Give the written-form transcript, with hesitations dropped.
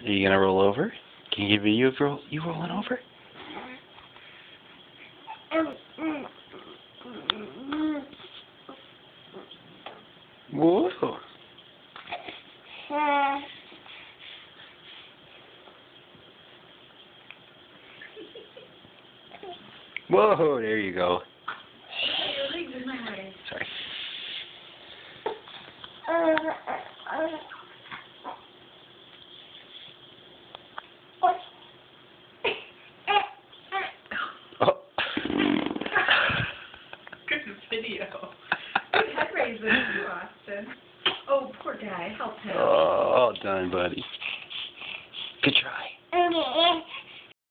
Are you gonna roll over? Can you get a video of you rolling over? Whoa. Whoa, there you go. Sorry. Oh. Good video. Good head raises you, Austin. Oh, poor guy. Help him. Oh, all done, buddy.